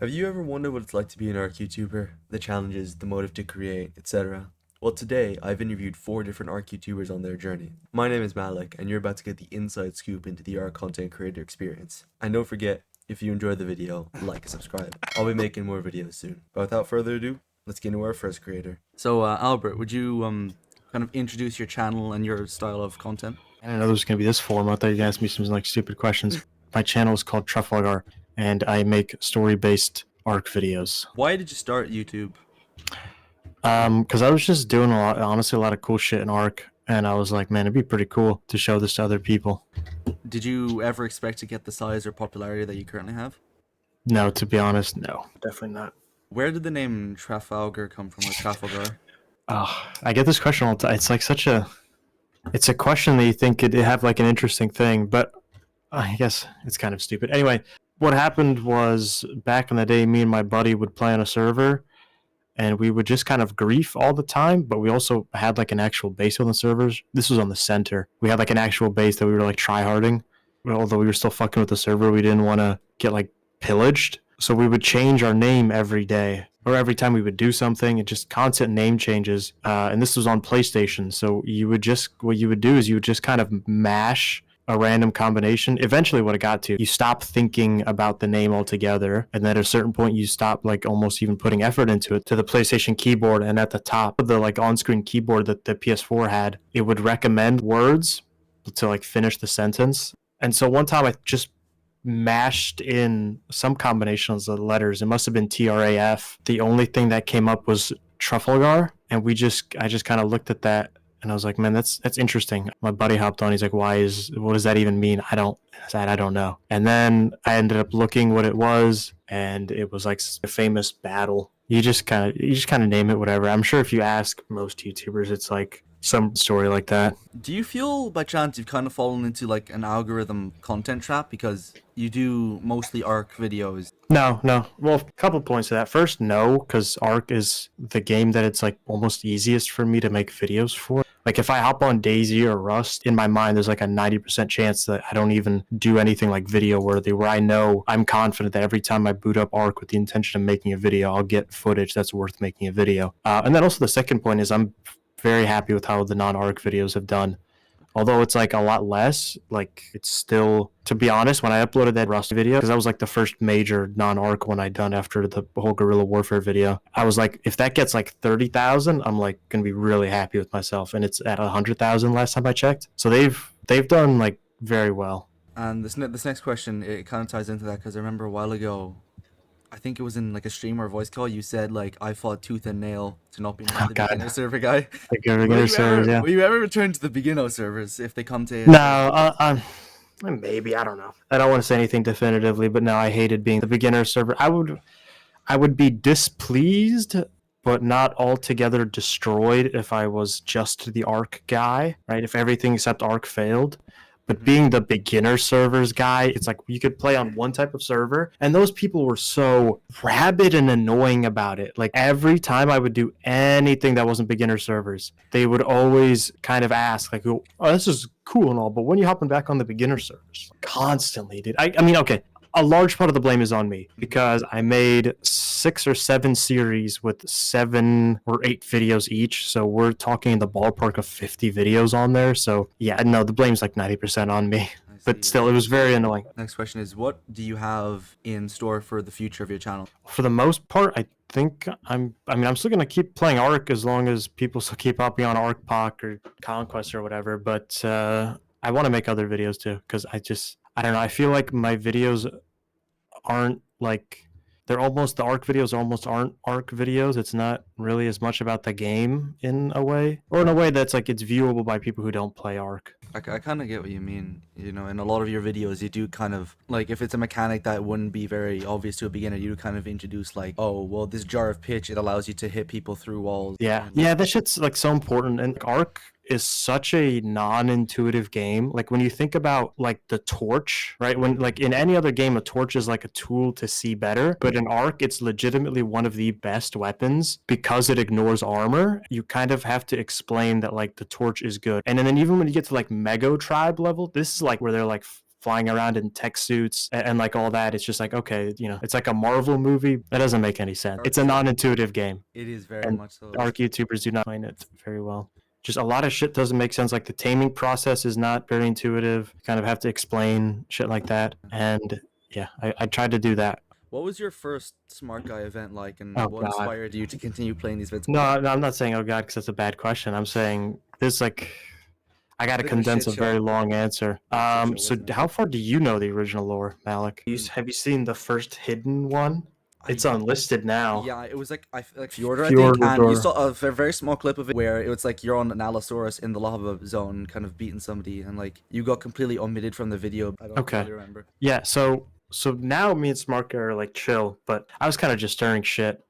Have you ever wondered what it's like to be an ARK YouTuber? The challenges, the motive to create, etc. Well, today I've interviewed 4 different ARK YouTubers on their journey. My name is Malik, and you're about to get the inside scoop into the ARK content creator experience. And don't forget, if you enjoyed the video, like and subscribe. I'll be making more videos soon. But without further ado, let's get into our first creator. So, Albert, would you kind of introduce your channel and your style of content? I didn't know there was going to be this form. I thought you'd ask me some like stupid questions. My channel is called Trafalgar, and I make story-based ARK videos. Why did you start YouTube? Because I was just doing honestly, a lot of cool shit in ARK, and I was like, man, it'd be pretty cool to show this to other people. Did you ever expect to get the size or popularity that you currently have? No, to be honest, no, definitely not. Where did the name Trafalgar come from, or Trafalgar? I get this question all the time. It's like it's a question that you think could have like an interesting thing, but I guess it's kind of stupid. Anyway, what happened was back in the day, me and my buddy would play on a server, and we would just kind of grief all the time, but we also had like an actual base on the servers. This was on the center. We had like an actual base that we were like tryharding. Although we were still fucking with the server, we didn't want to get like pillaged. So we would change our name every day, or every time we would do something. It just constant name changes. And this was on PlayStation. So what you would do is you would just kind of mash a random combination. Eventually what it got to, you stop thinking about the name altogether, and then at a certain point you stop like almost even putting effort into it, to the PlayStation keyboard. And at the top of the like on-screen keyboard that the PS4 had, it would recommend words to like finish the sentence. And so one time I just mashed in some combinations of letters. It must have been TRAF. The only thing that came up was Trafalgar, and I just kind of looked at that, and I was like, man, that's interesting. My buddy hopped on. He's like, what does that even mean? I don't know. And then I ended up looking what it was, and it was like a famous battle. You just kind of name it whatever. I'm sure if you ask most YouTubers, it's like some story like that. Do you feel by chance you've kind of fallen into like an algorithm content trap because you do mostly ARK videos? No. Well, a couple points to that. First, no, because ARK is the game that it's like almost easiest for me to make videos for. Like if I hop on Daisy or Rust, in my mind, there's like a 90% chance that I don't even do anything like video worthy, where I know I'm confident that every time I boot up ARK with the intention of making a video, I'll get footage that's worth making a video. And then also the second point is I'm very happy with how the non-ARK videos have done. Although it's like a lot less, like it's still, to be honest, when I uploaded that Rust video, because that was like the first major non-ARK one I'd done after the whole guerrilla warfare video, I was like, if that gets like 30,000, I'm like gonna be really happy with myself. And it's at 100,000 last time I checked. So they've done like very well. And this next question, it kind of ties into that, because I remember a while ago, I think it was in like a stream or a voice call, you said like, I fought tooth and nail to not be the beginner server guy. The beginner servers, yeah. Will you ever return to the beginner servers if they come to? No, maybe, I don't know. I don't want to say anything definitively, but no, I hated being the beginner server. I would be displeased, but not altogether destroyed if I was just the ARK guy, right? If everything except ARK failed. But being the beginner servers guy, it's like you could play on one type of server, and those people were so rabid and annoying about it. Like every time I would do anything that wasn't beginner servers, they would always kind of ask like, oh, this is cool and all, but when are you hopping back on the beginner servers? Constantly, dude. I mean, okay, a large part of the blame is on me because I made 6 or 7 series with 7 or 8 videos each. So we're talking in the ballpark of 50 videos on there. So yeah, no, the blame's like 90% on me. But still, it was very annoying. Next question is, what do you have in store for the future of your channel? For the most part, I think I'm still going to keep playing ARK as long as people still keep hopping on ARK POC or Conquest or whatever. But I want to make other videos too, because I don't know. I feel like my videos aren't like, the ARK videos almost aren't ARK videos. It's not really as much about the game in a way, or in a way that's like it's viewable by people who don't play ARK. I kind of get what you mean. You know, in a lot of your videos, you do kind of, like, if it's a mechanic that wouldn't be very obvious to a beginner, you do kind of introduce like, oh, well, this jar of pitch, it allows you to hit people through walls. Yeah, that shit's like so important. And ARK is such a non-intuitive game. Like when you think about like the torch, right? When like in any other game, a torch is like a tool to see better, but in ARK, it's legitimately one of the best weapons because it ignores armor. You kind of have to explain that like the torch is good. And then even when you get to like Mego Tribe level, this is like where they're like flying around in tech suits and like all that. It's just like, okay, it's like a Marvel movie. That doesn't make any sense. It's a non-intuitive game. It is very And much so. ARK YouTubers do not explain it very well. Just a lot of shit doesn't make sense. Like the taming process is not very intuitive. You kind of have to explain shit like that. And yeah, I tried to do that. What was your first Smart Guy event like, and Oh, what God. inspired you to continue playing these events? No, I'm not saying oh God because that's a bad question. I'm saying this like I got to Bit of a condense shit a very show. long answer. Bit of a shit show, So wasn't it? how far do you know the original lore, Malik? Have you seen the first hidden one? It's unlisted now. Yeah, it was like Fjordur, I Fjordur. think, and you saw a very small clip of it where it was like you're on an Allosaurus in the lava zone, kind of beating somebody, and like you got completely omitted from the video. I don't Okay. really remember. Yeah, so now me and Smart Guy are like chill, but I was kind of just stirring shit.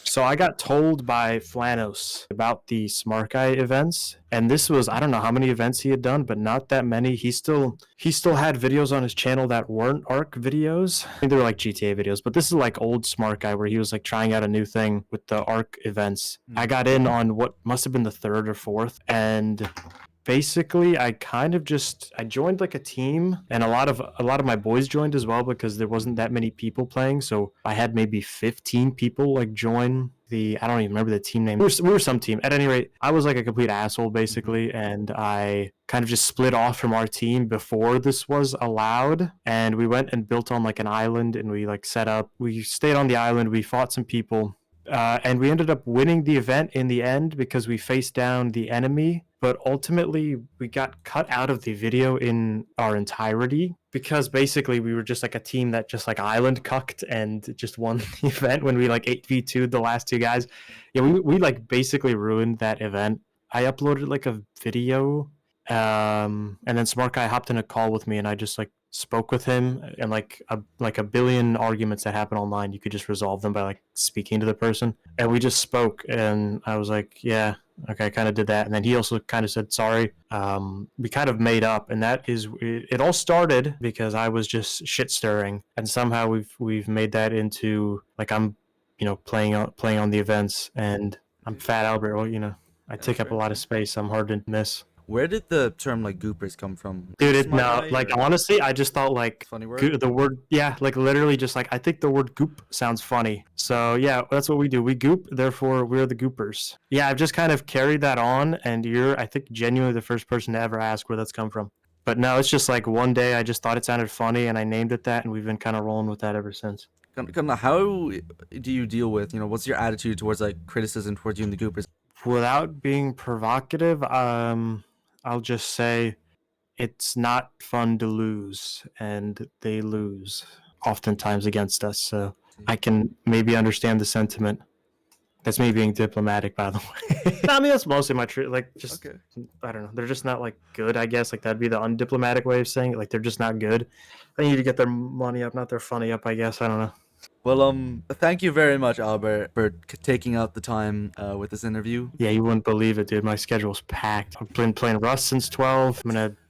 So I got told by Flanos about the Smart Guy events, and this was I don't know how many events he had done, but not that many. He still had videos on his channel that weren't ARK videos. I think they were like GTA videos, but this is like old Smart Guy where he was like trying out a new thing with the ARK events. I got in on what must have been the third or fourth, and basically I kind of I joined like a team, and a lot of my boys joined as well because there wasn't that many people playing, so I had maybe 15 people like join I don't even remember the team name. We were some team. At any rate, I was like a complete asshole basically, and I kind of just split off from our team before this was allowed, and we went and built on like an island, and we like we stayed on the island, we fought some people, and we ended up winning the event in the end because we faced down the enemy. But ultimately, we got cut out of the video in our entirety because basically we were just like a team that just like island cucked and just won the event when we like 8v2'd the last two guys. Yeah, we like basically ruined that event. I uploaded like a video, and then Smart Guy hopped in a call with me, and I just like spoke with him, and like a billion arguments that happen online, you could just resolve them by like speaking to the person. And we just spoke, and I was like, yeah, okay, I kind of did that. And then he also kind of said sorry. We kind of made up, and that is it all started because I was just shit stirring, and somehow we've made that into like I'm playing on the events, and I'm Fat Albert. Well, I take up a lot of space. I'm hard to miss. Where did the term like goopers come from? Dude, honestly, I just thought like Funny word? the word, yeah, like literally just like I think the word goop sounds funny. So yeah, that's what we do. We goop, therefore we're the goopers. Yeah, I've just kind of carried that on, and you're, I think, genuinely the first person to ever ask where that's come from. But no, it's just like one day I just thought it sounded funny, and I named it that, and we've been kind of rolling with that ever since. How do you deal with, what's your attitude towards like criticism towards you and the goopers? Without being provocative, I'll just say it's not fun to lose, and they lose oftentimes against us. So I can maybe understand the sentiment. That's me being diplomatic, by the way. I mean, that's mostly my truth. Like, just Okay. I don't know. They're just not like good. I guess like that'd be the undiplomatic way of saying it. Like they're just not good. They need to get their money up, not their funny up. I guess I don't know. Well, thank you very much, Albert, for taking out the time with this interview. Yeah, you wouldn't believe it, dude. My schedule's packed. I've been playing Rust since 12.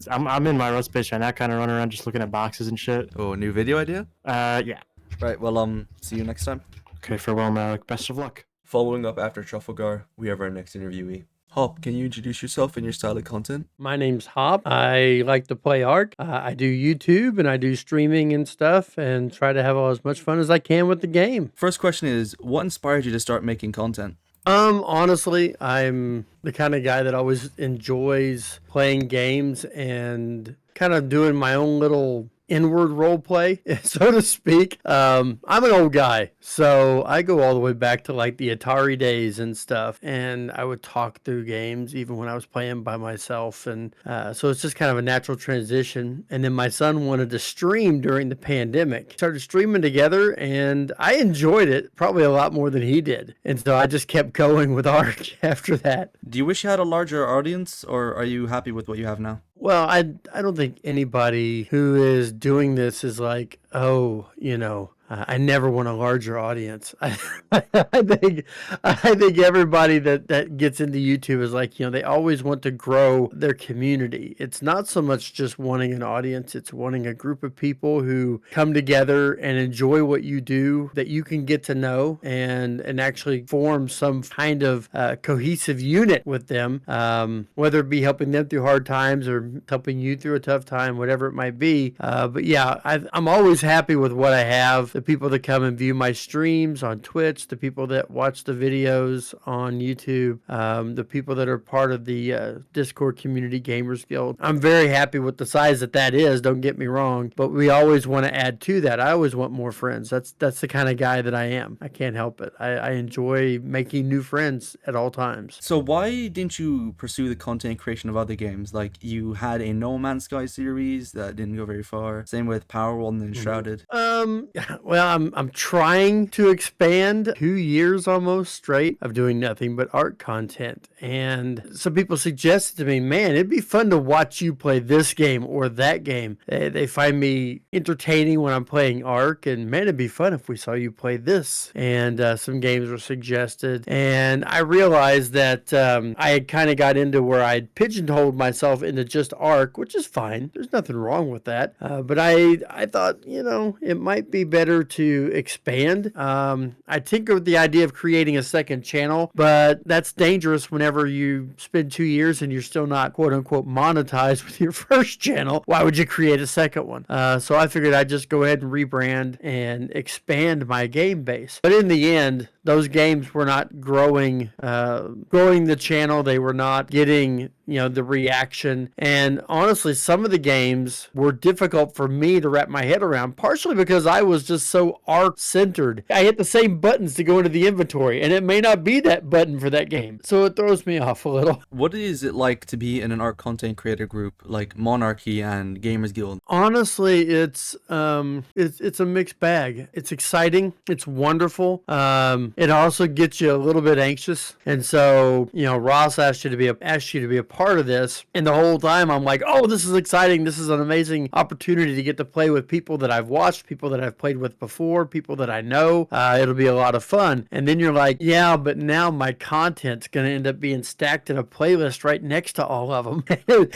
I'm in my Rust bitch right now, kind of running around just looking at boxes and shit. Oh, a new video idea? Yeah. Right. Well, see you next time. Okay, farewell, Malik. Best of luck. Following up after Trafalgar, we have our next interviewee. Hop, can you introduce yourself and your style of content? My name's Hop. I like to play ARK. I do YouTube and I do streaming and stuff and try to have as much fun as I can with the game. First question is, what inspired you to start making content? Honestly, I'm the kind of guy that always enjoys playing games and kind of doing my own little inward role play, so to speak. I'm an old guy, so I go all the way back to like the Atari days and stuff, and I would talk through games even when I was playing by myself, and so it's just kind of a natural transition. And then my son wanted to stream during the pandemic. Started streaming together, and I enjoyed it probably a lot more than he did, and so I just kept going with ARK after that. Do you wish you had a larger audience, or are you happy with what you have now? Well, I don't think anybody who is doing this is like, oh, I never want a larger audience. I think everybody that gets into YouTube is like, they always want to grow their community. It's not so much just wanting an audience, it's wanting a group of people who come together and enjoy what you do, that you can get to know and actually form some kind of cohesive unit with them, whether it be helping them through hard times or helping you through a tough time, whatever it might be. But yeah, I'm always happy with what I have. The people that come and view my streams on Twitch, the people that watch the videos on YouTube, the people that are part of the Discord Community Gamers Guild. I'm very happy with the size that is, don't get me wrong, but we always want to add to that. I always want more friends. That's the kind of guy that I am. I can't help it. I enjoy making new friends at all times. So why didn't you pursue the content creation of other games? Like, you had a No Man's Sky series that didn't go very far. Same with Power World and Enshrouded. Well, I'm trying to expand. 2 years almost straight of doing nothing but art content. And some people suggested to me, man, it'd be fun to watch you play this game or that game. They find me entertaining when I'm playing ARK, and man, it'd be fun if we saw you play this. And some games were suggested. And I realized that I had kind of got into where I'd pigeonholed myself into just ARK, which is fine. There's nothing wrong with that. But I thought, it might be better to expand. I tinker with the idea of creating a second channel, but that's dangerous whenever you spend 2 years and you're still not quote unquote monetized with your first channel. Why would you create a second one? So I figured I'd just go ahead and rebrand and expand my game base. But in the end, those games were not growing the channel. They were not getting, the reaction. And honestly, some of the games were difficult for me to wrap my head around, partially because I was just so ARK centered. I hit the same buttons to go into the inventory, and it may not be that button for that game. So it throws me off a little. What is it like to be in an ARK content creator group like Monarchy and Gamers Guild? Honestly, it's a mixed bag. It's exciting. It's wonderful. It also gets you a little bit anxious. And so, Ross asked you to be a part of this. And the whole time I'm like, oh, this is exciting. This is an amazing opportunity to get to play with people that I've watched, people that I've played with before, people that I know. It'll be a lot of fun. And then you're like, yeah, but now my content's going to end up being stacked in a playlist right next to all of them.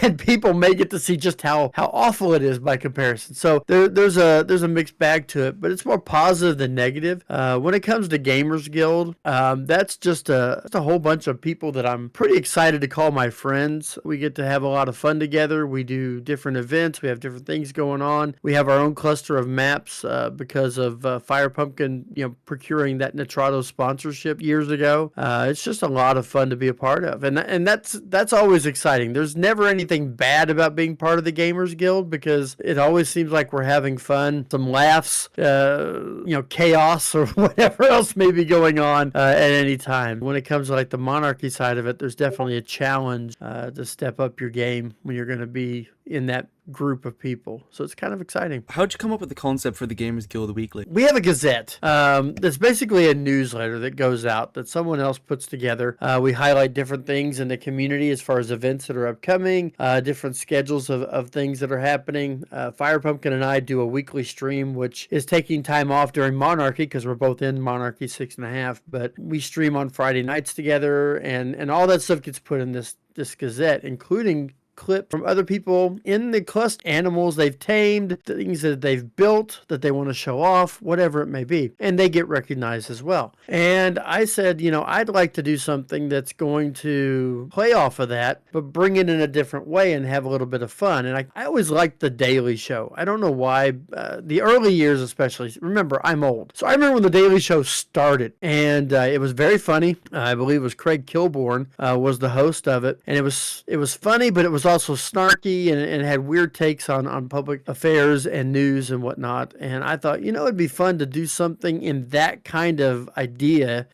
And people may get to see just how awful it is by comparison. So there's a mixed bag to it, but it's more positive than negative. When it comes to Gamers Guild, that's just a whole bunch of people that I'm pretty excited to call my friends. We get to have a lot of fun together. We do different events. We have different things going on. We have our own cluster of maps because of Fire Pumpkin, procuring that Nitrado sponsorship years ago. It's just a lot of fun to be a part of, and that's always exciting. There's never anything bad about being part of the Gamers Guild because it always seems like we're having fun, some laughs, chaos or whatever else may be going on at any time. When it comes to like the Monarchy side of it, there's definitely a challenge to step up your game when you're going to be in that group of people. So it's kind of exciting. How'd you come up with the concept for the Gamers Guild Weekly? We have a Gazette. That's basically a newsletter that goes out that someone else puts together. We highlight different things in the community as far as events that are upcoming, different schedules of things that are happening. Fire Pumpkin and I do a weekly stream, which is taking time off during Monarchy because we're both in Monarchy 6.5, but we stream on Friday nights together, and all that stuff gets put in this Gazette, including clip from other people in the cluster, animals they've tamed, things that they've built that they want to show off, whatever it may be, and they get recognized as well. And I said, I'd like to do something that's going to play off of that, but bring it in a different way and have a little bit of fun. And I always liked the Daily Show. I don't know why. The early years especially, remember, I'm old, so I remember when the Daily Show started, and it was very funny. I believe it was Craig Kilborn was the host of it, and it was funny, but it was also snarky and had weird takes on public affairs and news and whatnot. And I thought, it'd be fun to do something in that kind of idea,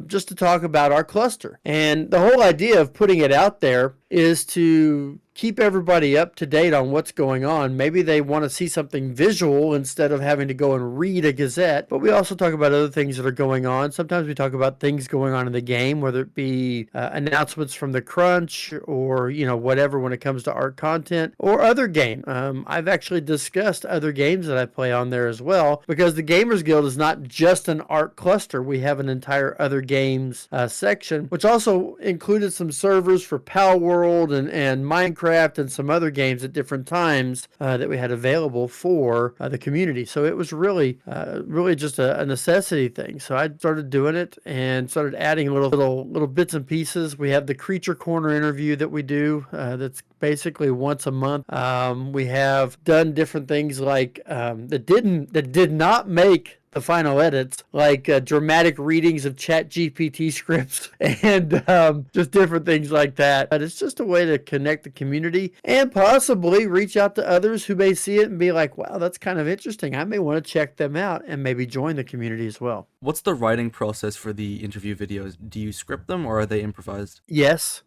just to talk about our cluster. And the whole idea of putting it out there is to keep everybody up to date on what's going on. Maybe they want to see something visual instead of having to go and read a Gazette. But we also talk about other things that are going on. Sometimes we talk about things going on in the game, whether it be announcements from the crunch or, whatever when it comes to ARK content or other game. I've actually discussed other games that I play on there as well, because the Gamers Guild is not just an ARK cluster. We have an entire other games section, which also included some servers for Pal World and Minecraft and some other games at different times that we had available for the community. So it was really just a necessity thing. So I started doing it and started adding little bits and pieces. We have the Creature Corner interview that we do. That's basically once a month. We have done different things like that did not make the final edits, like dramatic readings of ChatGPT scripts and just different things like that. But it's just a way to connect the community and possibly reach out to others who may see it and be like, wow, that's kind of interesting. I may want to check them out and maybe join the community as well. What's the writing process for the interview videos? Do you script them or are they improvised? Yes.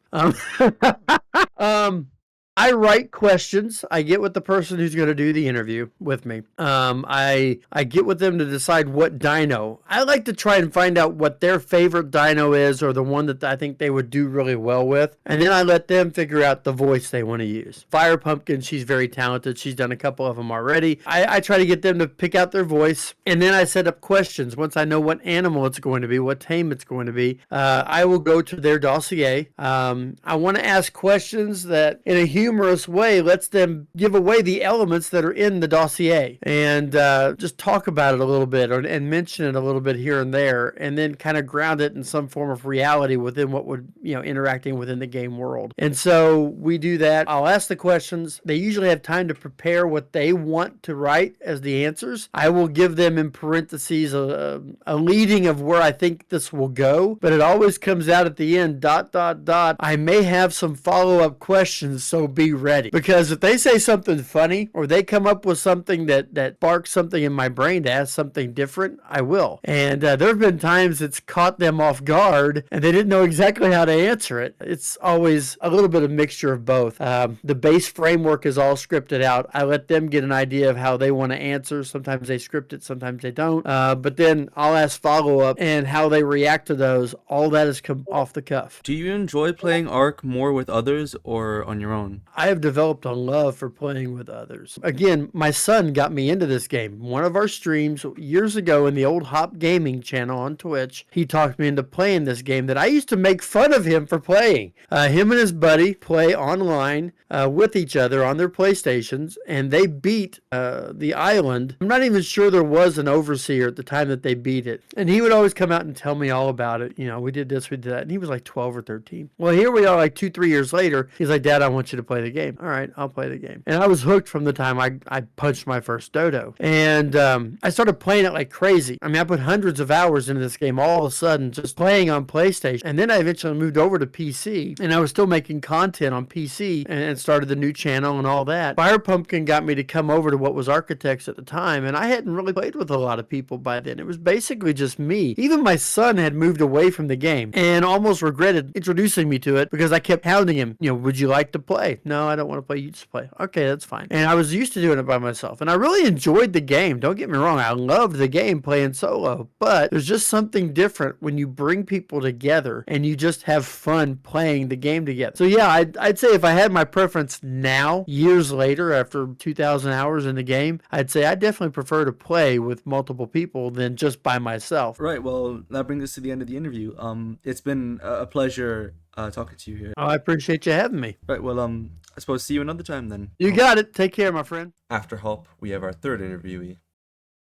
I write questions. I get with the person who's going to do the interview with me. I get with them to decide what dino. I like to try and find out what their favorite dino is, or the one that I think they would do really well with. And then I let them figure out the voice they want to use. Fire Pumpkin, she's very talented. She's done a couple of them already. I try to get them to pick out their voice. And then I set up questions. Once I know what animal it's going to be, what tame it's going to be, I will go to their dossier. I want to ask questions that in a humorous way lets them give away the elements that are in the dossier, and just talk about it a little bit and mention it a little bit here and there, and then kind of ground it in some form of reality within what would, interacting within the game world. And so we do that. I'll ask the questions. They usually have time to prepare what they want to write as the answers. I will give them in parentheses a leading of where I think this will go, but it always comes out at the end, ... I may have some follow-up questions, so be ready. Because if they say something funny or they come up with something that sparks something in my brain to ask something different, I will. And there have been times it's caught them off guard and they didn't know exactly how to answer it. It's always a little bit of mixture of both. The base framework is all scripted out. I let them get an idea of how they want to answer. Sometimes they script it, sometimes they don't. But then I'll ask follow-up, and how they react to those. All that is off the cuff. Do you enjoy playing ARK more with others or on your own? I have developed a love for playing with others. Again, my son got me into this game. One of our streams years ago in the old HoppGaming channel on Twitch, he talked me into playing this game that I used to make fun of him for playing. Him and his buddy play online with each other on their PlayStations, and they beat the island. I'm not even sure there was an overseer at the time that they beat it. And he would always come out and tell me all about it. We did this, we did that. And he was like 12 or 13. Well, here we are like 2-3 years later. He's like, Dad, I want you to play the game. All right, I'll play the game. And I was hooked from the time I punched my first dodo. And I started playing it like crazy. I mean, I put hundreds of hours into this game all of a sudden just playing on PlayStation. And then I eventually moved over to PC. And I was still making content on PC and started the new channel and all that. Fire Pumpkin got me to come over to what was Architects at the time. And I hadn't really played with a lot of people by then. It was basically just me. Even my son had moved away from the game and almost regretted introducing me to it because I kept hounding him. Would you like to play? No, I don't want to play. You just play. Okay, that's fine. And I was used to doing it by myself. And I really enjoyed the game. Don't get me wrong. I loved the game playing solo. But there's just something different when you bring people together and you just have fun playing the game together. So yeah, I'd say if I had my preference now, years later, after 2,000 hours in the game, I'd say I definitely prefer to play with multiple people than just by myself. Right, well, that brings us to the end of the interview. It's been a pleasure talking to you here. Oh, I appreciate you having me. Right, well, I suppose see you another time then. You got it. Take care, my friend. After Hop, we have our third interviewee.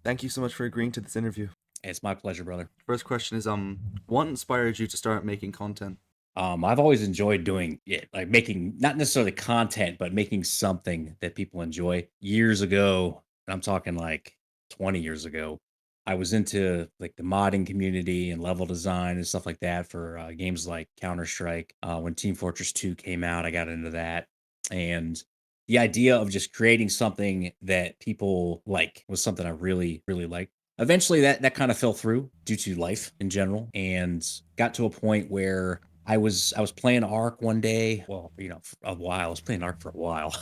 Thank you so much for agreeing to this interview. It's my pleasure, brother. First question is, what inspired you to start making content? I've always enjoyed doing it, like making not necessarily content, but making something that people enjoy. Years ago, and I'm talking like 20 years ago, I was into like the modding community and level design and stuff like that for games like Counter-Strike. When Team Fortress 2 came out, I got into that. And the idea of just creating something that people like was something I really, really liked. Eventually that kind of fell through due to life in general, and got to a point where I was playing ARK one day. Well, for a while. I was playing ARK for a while,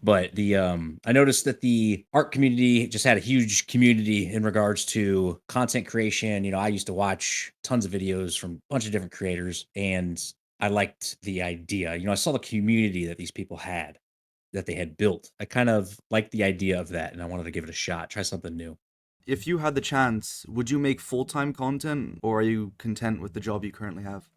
but I noticed that the ARK community just had a huge community in regards to content creation. I used to watch tons of videos from a bunch of different creators, and I liked the idea. I saw the community that these people had, that they had built. I kind of liked the idea of that, and I wanted to give it a shot, try something new. If you had the chance, would you make full-time content, or are you content with the job you currently have?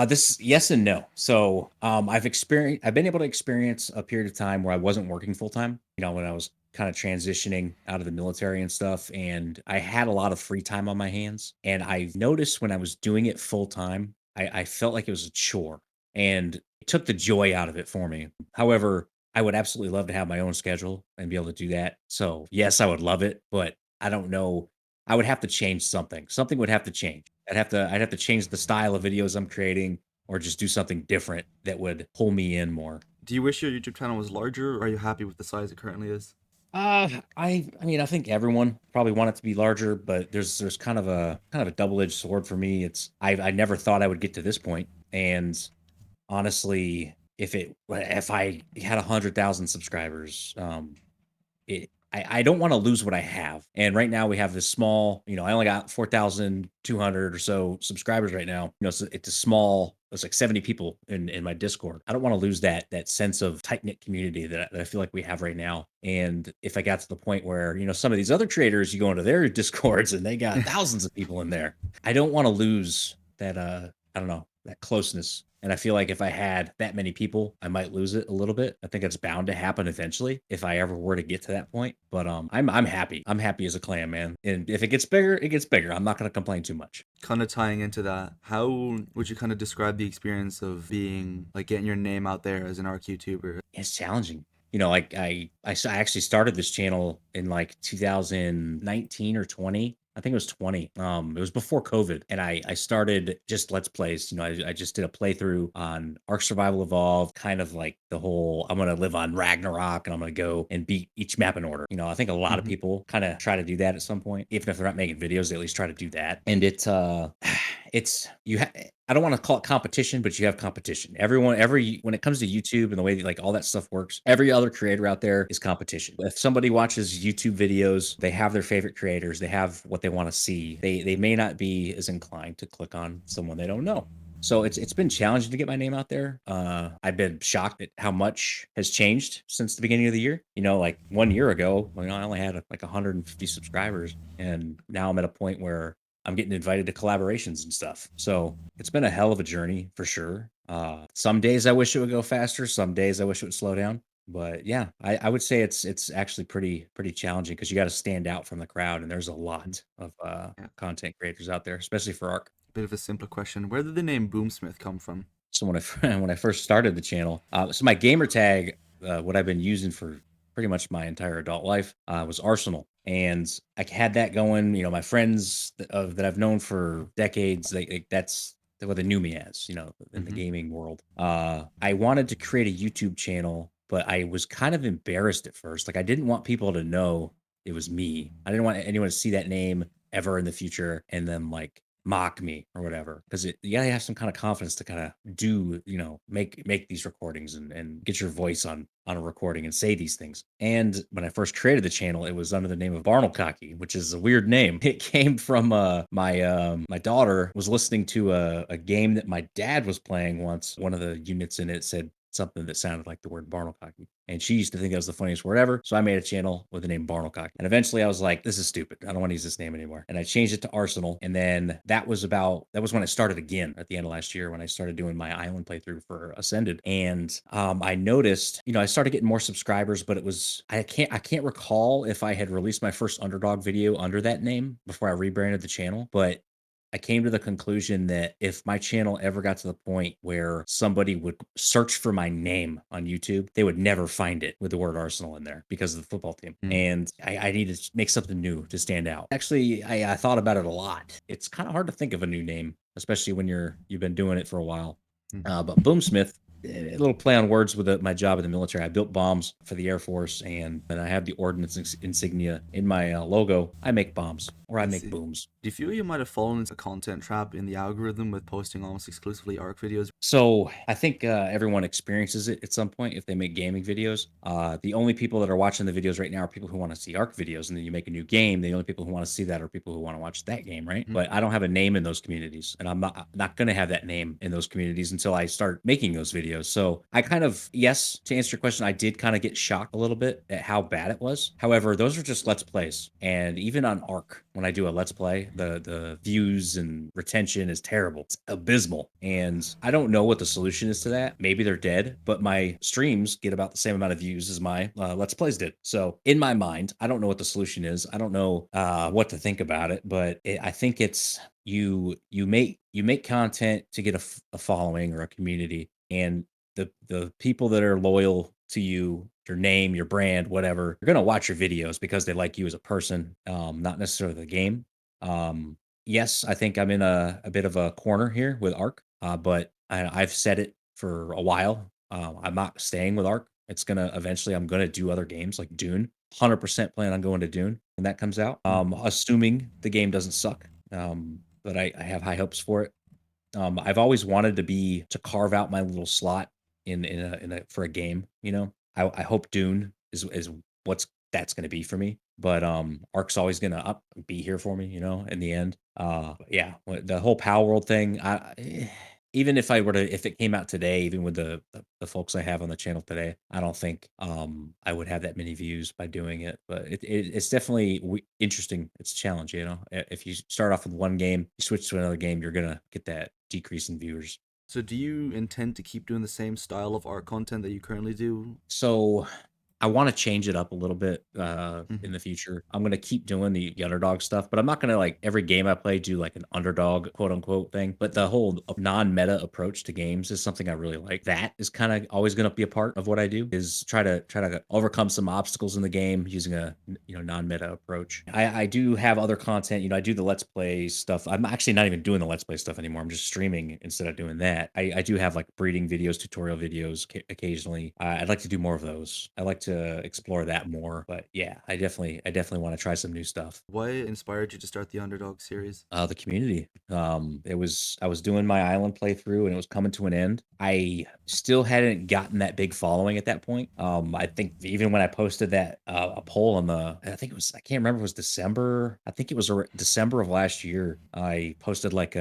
This yes and no. So I've been able to experience a period of time where I wasn't working full time. When I was kind of transitioning out of the military and stuff, and I had a lot of free time on my hands. And I've noticed when I was doing it full time, I felt like it was a chore, and it took the joy out of it for me. However, I would absolutely love to have my own schedule and be able to do that. So yes, I would love it, but I don't know. I would have to change something. Something would have to change. I'd have to change the style of videos I'm creating, or just do something different that would pull me in more. Do you wish your YouTube channel was larger, or are you happy with the size it currently is? I mean, I think everyone probably want it to be larger, but there's kind of a double-edged sword for me. I never thought I would get to this point, and honestly, if I had 100,000 subscribers, I don't want to lose what I have. And right now we have this small, I only got 4,200 or so subscribers right now. So it's a small, it's like 70 people in my Discord. I don't want to lose that sense of tight knit community that I feel like we have right now. And if I got to the point where, some of these other creators, you go into their Discords and they got thousands of people in there, I don't want to lose that, I don't know, that closeness. And I feel like if I had that many people, I might lose it a little bit. I think it's bound to happen eventually if I ever were to get to that point. But I'm happy. I'm happy as a clan, man. And if it gets bigger, it gets bigger. I'm not gonna complain too much. Kind of tying into that, how would you kind of describe the experience of being like getting your name out there as an ARK YouTuber? It's challenging. Like I actually started this channel in like 2019 or 20. I think it was 20. It was before COVID, and I started just Let's Plays. I just did a playthrough on Ark Survival Evolved, kind of like the whole I'm gonna live on Ragnarok and I'm gonna go and beat each map in order. I think a lot of people kind of try to do that at some point, even if they're not making videos, they at least try to do that. And it's I don't want to call it competition, but you have competition. When it comes to YouTube and the way that, like, all that stuff works, every other creator out there is competition. If somebody watches YouTube videos, they have their favorite creators, they have what they want to see. They may not be as inclined to click on someone they don't know. So it's been challenging to get my name out there. I've been shocked at how much has changed since the beginning of the year. Like 1 year ago, I only had like 150 subscribers, and now I'm at a point where I'm getting invited to collaborations and stuff. So it's been a hell of a journey for sure. Some days I wish it would go faster. Some days I wish it would slow down. But yeah, I would say it's actually pretty challenging because you got to stand out from the crowd, and there's a lot of Yeah. content creators out there, especially for ARK. Bit of a simpler question. Where did the name BoomSmith come from? So when I first started the channel, so my gamer tag, what I've been using for pretty much my entire adult life, was Arsenal, and I had that going. My friends that I've known for decades, that's what they knew me as. In the Mhm. gaming world. I wanted to create a YouTube channel, but I was kind of embarrassed at first. Like I didn't want people to know it was me. I didn't want anyone to see that name ever in the future and then like mock me or whatever, because you gotta have some kind of confidence to kind of do, make these recordings and get your voice on a recording and say these things. And when I first created the channel, it was under the name of Barnelcocky, which is a weird name. It came from my daughter was listening to a game that my dad was playing once. One of the units in it said something that sounded like the word Barnelcocky, and she used to think that was the funniest word ever. So I made a channel with the name Barnelcock. And eventually I was like, this is stupid. I don't want to use this name anymore. And I changed it to Arsenal. And then that was when I started again at the end of last year, when I started doing my island playthrough for Ascended. And I noticed, I started getting more subscribers, but I can't recall if I had released my first underdog video under that name before I rebranded the channel. But I came to the conclusion that if my channel ever got to the point where somebody would search for my name on YouTube, they would never find it with the word Arsenal in there because of the football team. Mm. And I needed to make something new to stand out. Actually, I thought about it a lot. It's kind of hard to think of a new name, especially when you've been doing it for a while. Mm. But BoomSmith a little play on words with my job in the military. I built bombs for the Air Force, and I have the ordnance insignia in my logo. I make bombs, or I make see. booms. Do you feel you might have fallen into a content trap in the algorithm with posting almost exclusively ARK videos? So I think everyone experiences it at some point if they make gaming videos. The only people that are watching the videos right now are people who want to see ARK videos, and then you make a new game. The only people who want to see that are people who want to watch that game, right? Mhm. But I don't have a name in those communities, and I'm not going to have that name in those communities until I start making those videos. So I kind of, yes, to answer your question, I did kind of get shocked a little bit at how bad it was. However, those are just Let's Plays, and even on ARK, when I do a Let's Play, the views and retention is terrible. It's abysmal, and I don't know what the solution is to that. Maybe they're dead, but my streams get about the same amount of views as my Let's Plays did. So in my mind, I don't know what the solution is. I don't know what to think about it, but I think it's you make content to get a following or a community, and the people that are loyal to you, your name, your brand, whatever, you're gonna watch your videos because they like you as a person, not necessarily the game. Yes, I think I'm in a bit of a corner here with ARK, but I've said it for a while. I'm not staying with ARK. It's gonna eventually. I'm gonna do other games like Dune. 100% plan on going to Dune when that comes out. Assuming the game doesn't suck. But I have high hopes for it. I've always wanted to carve out my little slot in a for a game. You know, I hope Dune is what's that's going to be for me. But Ark's always going to be here for me. You know, in the end. Yeah, the whole Power World thing. Even if if it came out today, even with the folks I have on the channel today, I don't think I would have that many views by doing it. But it's definitely interesting. It's a challenge, you know. If you start off with one game, you switch to another game, you're gonna get that decrease in viewers. So do you intend to keep doing the same style of ARK content that you currently do? So I want to change it up a little bit in Mhm. the future. I'm gonna keep doing the underdog stuff, but I'm not gonna like every game I play do like an underdog quote unquote thing. But the whole non-meta approach to games is something I really like. That is kind of always gonna be a part of what I do. Is try to overcome some obstacles in the game using a non-meta approach. I do have other content. You know, I do the Let's Play stuff. I'm actually not even doing the Let's Play stuff anymore. I'm just streaming instead of doing that. I do have like breeding videos, tutorial videos occasionally. I'd like to do more of those. I like to explore that more. But yeah, I definitely want to try some new stuff. What inspired you to start the Underdog series? The community. I was doing my island playthrough and it was coming to an end. I still hadn't gotten that big following at that point. I think even when I posted that a poll on I think it was, I can't remember if it was December. I think it was December of last year. I posted like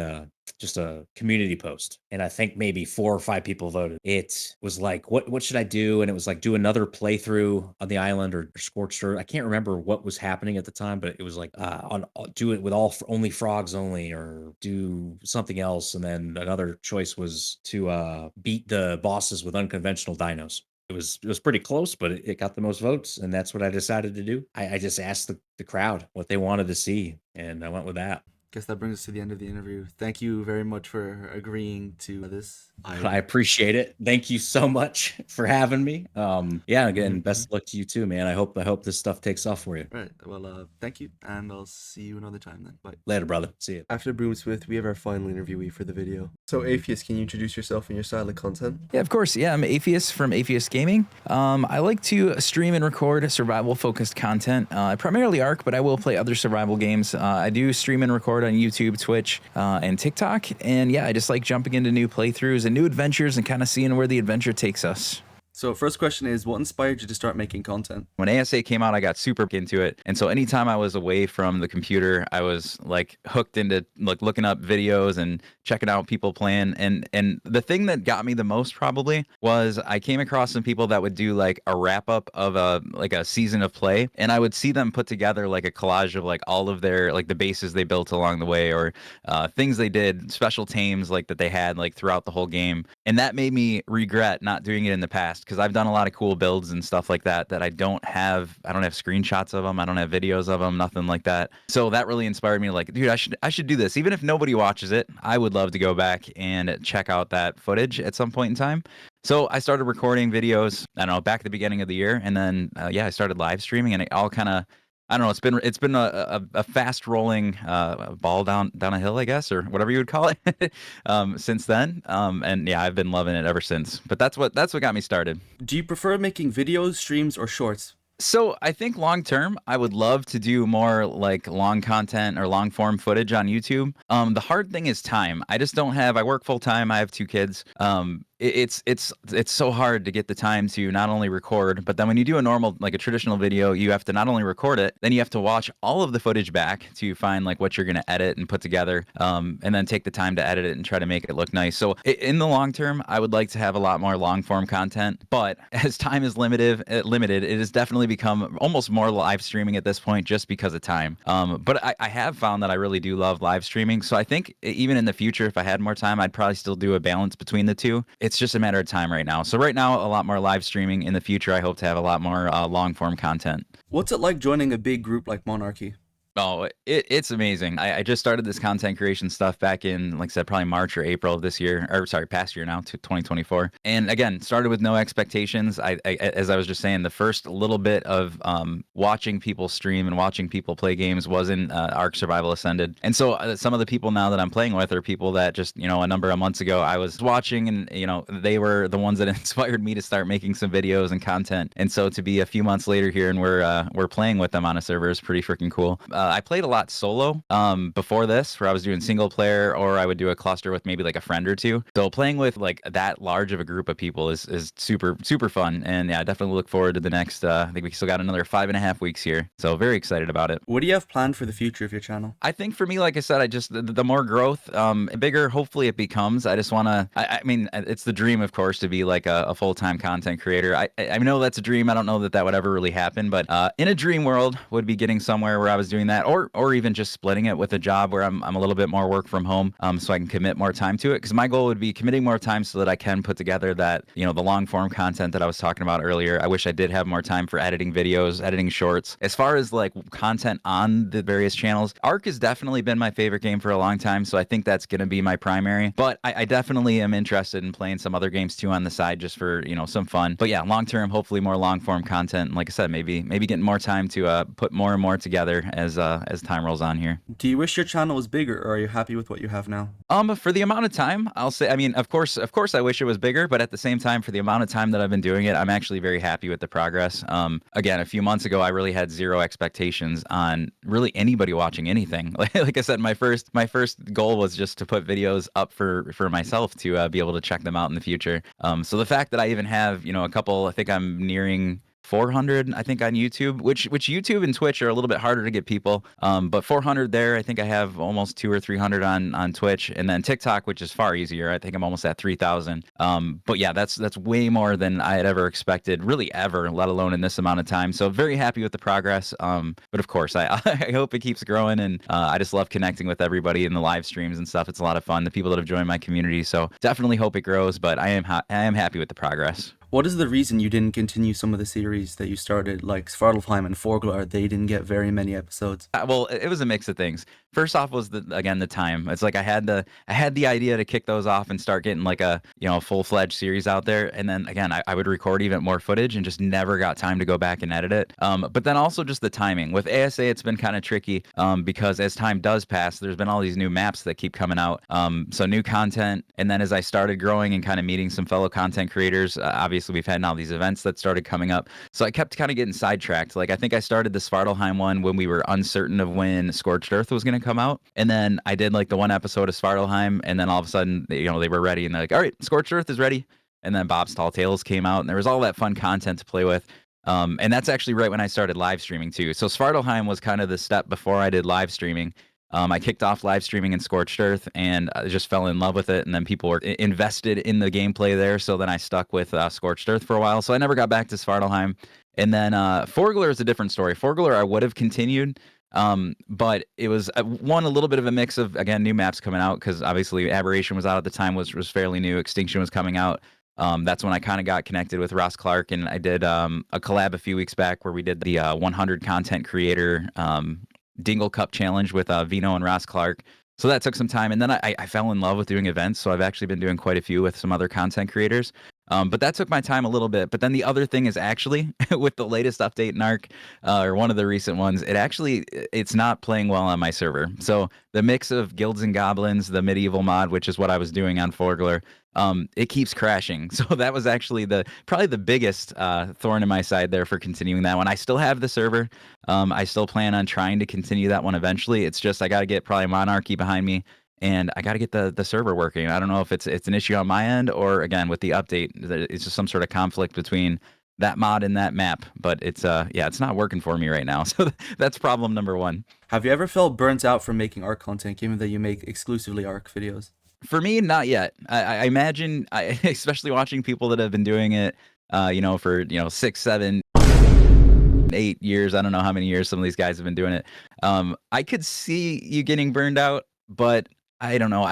just a community post, and I think maybe 4 or 5 people voted. It was like, what should I do? And it was like, do another playthrough on the island or Scorched Earth. I can't remember what was happening at the time, but it was like do it with only frogs only, or do something else. And then another choice was to beat the bosses with unconventional dinos. It was pretty close, but it got the most votes, and that's what I decided to do. I just asked the crowd what they wanted to see, and I went with that. Guess that brings us to the end of the interview. Thank you very much for agreeing to this. I appreciate it. Thank you so much for having me. Yeah, again, Mhm. best of luck to you too, man. I hope this stuff takes off for you. Right. Well, thank you, and I'll see you another time then. Bye. Later, brother. See you. After BoomSmith, we have our final interviewee for the video. So Aphias, can you introduce yourself and your style of content? Yeah, of course. Yeah, I'm Aifias from AifiasGaming. I like to stream and record survival-focused content, primarily ARK, but I will play other survival games. I do stream and record on YouTube, Twitch, and TikTok. And yeah, I just like jumping into new playthroughs and new adventures and kind of seeing where the adventure takes us. So first question is, what inspired you to start making content? When ASA came out, I got super into it. And so anytime I was away from the computer, I was like hooked into like looking up videos and checking out people playing. And the thing that got me the most probably was I came across some people that would do like a wrap up of a season of play. And I would see them put together like a collage of like all of their like the bases they built along the way, or things they did, special tames like that they had like throughout the whole game. And that made me regret not doing it in the past, because I've done a lot of cool builds and stuff like that I don't have screenshots of them, I don't have videos of them, nothing like that. So that really inspired me, like, dude, I should do this. Even if nobody watches it, I would love to go back and check out that footage at some point in time. So I started recording videos, I don't know, back at the beginning of the year, and then I started live streaming, and it all kind of I don't know. It's been a fast rolling ball down a hill, I guess, or whatever you would call it. Since then, and yeah, I've been loving it ever since. But that's what got me started. Do you prefer making videos, streams, or shorts? So I think long term, I would love to do more like long content or long form footage on YouTube. The hard thing is time. I just don't have. I work full time. I have 2 kids. It's so hard to get the time to not only record, but then when you do a normal, like a traditional video, you have to not only record it, then you have to watch all of the footage back to find like what you're going to edit and put together, and then take the time to edit it and try to make it look nice. So in the long term, I would like to have a lot more long form content, but as time is limited, it has definitely become almost more live streaming at this point just because of time. But I have found that I really do love live streaming. So I think even in the future, if I had more time, I'd probably still do a balance between the two. It's just a matter of time right now. So right now, a lot more live streaming. In the future, I hope to have a lot more long form content. What's it like joining a big group like Monarchy? Oh, it's amazing. I just started this content creation stuff back in, like I said, probably March or April of this year, or sorry, past year now, to 2024. And again, started with no expectations. I as I was just saying, the first little bit of watching people stream and watching people play games was in ARK Survival Ascended. And so some of the people now that I'm playing with are people that just, a number of months ago I was watching, and they were the ones that inspired me to start making some videos and content. And so to be a few months later here and we're playing with them on a server is pretty freaking cool. I played a lot solo before this, where I was doing single player, or I would do a cluster with maybe like a friend or two. So playing with like that large of a group of people is super, super fun. And yeah, I definitely look forward to the next, I think we still got another 5.5 weeks here. So very excited about it. What do you have planned for the future of your channel? I think for me, like I said, the more growth, bigger hopefully it becomes. I just want to, I mean, it's the dream, of course, to be like a full-time content creator. I know that's a dream. I don't know that would ever really happen, but in a dream world would be getting somewhere where I was doing that, or even just splitting it with a job where I'm a little bit more work from home, so I can commit more time to it. Because my goal would be committing more time so that I can put together that, the long form content that I was talking about earlier. I wish I did have more time for editing videos, editing shorts. As far as like content on the various channels, ARK has definitely been my favorite game for a long time, so I think that's going to be my primary. But I definitely am interested in playing some other games too on the side, just for some fun. But yeah, long term, hopefully more long form content. And like I said, maybe getting more time to put more and more together as time rolls on here. Do you wish your channel was bigger, or are you happy with what you have now? For the amount of time, I'll say, I mean, of course I wish it was bigger, but at the same time, for the amount of time that I've been doing it, I'm actually very happy with the progress. Again, a few months ago, I really had zero expectations on really anybody watching anything. Like I said, my first goal was just to put videos up for myself to be able to check them out in the future. So the fact that I even have, a couple, I think I'm nearing 400, I think, on YouTube, which YouTube and Twitch are a little bit harder to get people. But 400 there. I think I have almost 200 or 300 on Twitch, and then TikTok, which is far easier. I think I'm almost at 3,000. But yeah, that's way more than I had ever expected, really ever, let alone in this amount of time. So very happy with the progress. But of course, I hope it keeps growing, and I just love connecting with everybody in the live streams and stuff. It's a lot of fun. The people that have joined my community. So definitely hope it grows. But I am happy with the progress. What is the reason you didn't continue some of the series that you started, like Svartalfheim and Forglar? They didn't get very many episodes. Well, it was a mix of things. First off was the time. It's like I had the idea to kick those off and start getting like a full-fledged series out there, and then again I would record even more footage and just never got time to go back and edit it. But then also just the timing with ASA, it's been kind of tricky because as time does pass, there's been all these new maps that keep coming out, so new content, and then as I started growing and kind of meeting some fellow content creators, obviously we've had now these events that started coming up, so I kept kind of getting sidetracked. Like I think I started the Svartalfheim one when we were uncertain of when Scorched Earth was going to come out, and then I did like the one episode of Svartalfheim, and then all of a sudden they were ready, and they're like, all right, Scorched Earth is ready, and then Bob's Tall Tales came out, and there was all that fun content to play with. And that's actually right when I started live streaming too. So Svartalfheim was kind of the step before I did live streaming. I kicked off live streaming in Scorched Earth, and I just fell in love with it, and then people were invested in the gameplay there, so then I stuck with Scorched Earth for a while, so I never got back to Svartalfheim. And then Forglar is a different story. Forglar I would have continued, but it was a little bit of a mix of, again, new maps coming out, because obviously Aberration was out at the time, was fairly new. Extinction was coming out. That's when I kind of got connected with Ross Clark, and I did a collab a few weeks back where we did the 100 content creator Dingle Cup challenge with Vino and Ross Clark. So that took some time, and then I fell in love with doing events, so I've actually been doing quite a few with some other content creators. But that took my time a little bit. But then the other thing is actually with the latest update in ARK, or one of the recent ones, it's not playing well on my server. So the mix of guilds and goblins, the medieval mod, which is what I was doing on Forgler, it keeps crashing. So that was actually probably the biggest thorn in my side there for continuing that one. I still have the server. I still plan on trying to continue that one eventually. It's just I got to get probably Monarchy behind me, and I got to get the server working. I don't know if it's an issue on my end, or again with the update, it's just some sort of conflict between that mod and that map. But it's not working for me right now. So that's problem number one. Have you ever felt burnt out from making ARK content, given that you make exclusively ARK videos? For me, not yet. I imagine, especially watching people that have been doing it, for 6, 7, 8 years. I don't know how many years some of these guys have been doing it. I could see you getting burned out, but I don't know.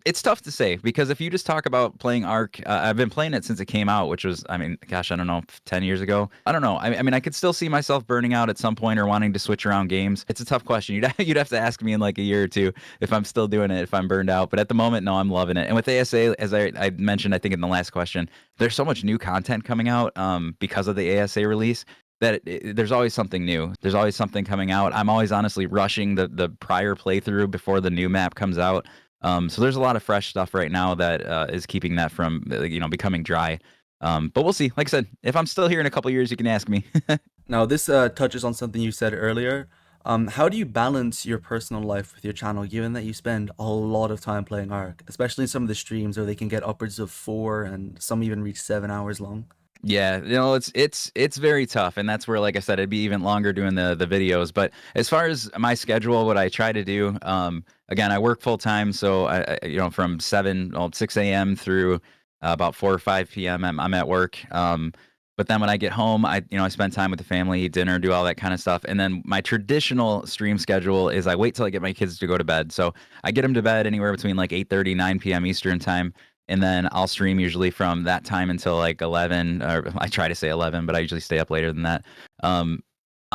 It's tough to say, because if you just talk about playing ARK, I've been playing it since it came out, which was, I don't know, 10 years ago. I don't know. I could still see myself burning out at some point or wanting to switch around games. It's a tough question. You'd have to ask me in like a year or two if I'm still doing it, if I'm burned out. But at the moment, no, I'm loving it. And with ASA, as I mentioned, I think in the last question, there's so much new content coming out because of the ASA release, that there's always something new. There's always something coming out. I'm always honestly rushing the prior playthrough before the new map comes out. So there's a lot of fresh stuff right now that is keeping that from becoming dry. But we'll see. Like I said, if I'm still here in a couple years, you can ask me. Now, this touches on something you said earlier. How do you balance your personal life with your channel, given that you spend a lot of time playing ARK, especially in some of the streams where they can get upwards of 4 and some even reach 7 hours long? Yeah, it's very tough, and that's where, like I said, it'd be even longer doing the videos. But as far as my schedule, what I try to do, again, I work full time, so from 6 a.m. through about 4 or 5 p.m. I'm at work. But then when I get home, I spend time with the family, eat dinner, do all that kind of stuff. And then my traditional stream schedule is I wait till I get my kids to go to bed. So I get them to bed anywhere between like 8:30, 9 p.m. Eastern time. And then I'll stream usually from that time until like 11, or I try to say 11, but I usually stay up later than that. On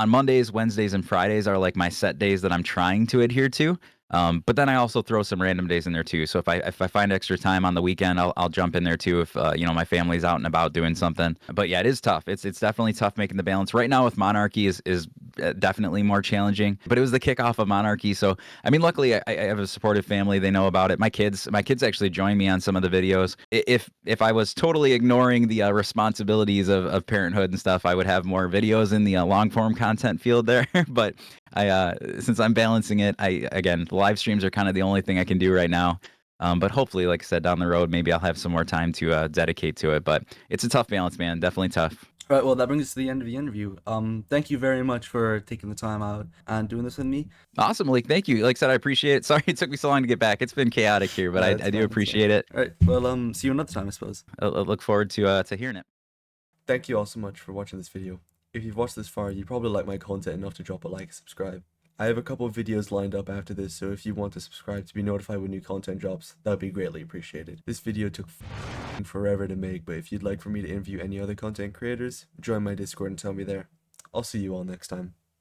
Mondays, Wednesdays, and Fridays are like my set days that I'm trying to adhere to. But then I also throw some random days in there too. So if I find extra time on the weekend, I'll jump in there too if my family's out and about doing something. But yeah, it is tough. It's definitely tough making the balance. Right now with Monarchy is definitely more challenging. But it was the kickoff of Monarchy, so luckily I have a supportive family. They know about it. My kids actually join me on some of the videos. If I was totally ignoring the responsibilities of parenthood and stuff, I would have more videos in the long form content field there. But since I'm balancing it, again, live streams are kind of the only thing I can do right now. But hopefully, like I said, down the road, maybe I'll have some more time to dedicate to it. But it's a tough balance, man. Definitely tough. All right, well, that brings us to the end of the interview. Thank you very much for taking the time out and doing this with me. Awesome, Malik. Thank you. Like I said, I appreciate it. Sorry it took me so long to get back. It's been chaotic here, but I do appreciate it. All right, well, see you another time, I suppose. I look forward to hearing it. Thank you all so much for watching this video. If you've watched this far, you probably like my content enough to drop a like and subscribe. I have a couple of videos lined up after this, so if you want to subscribe to be notified when new content drops, that would be greatly appreciated. This video took forever to make, but if you'd like for me to interview any other content creators, join my Discord and tell me there. I'll see you all next time.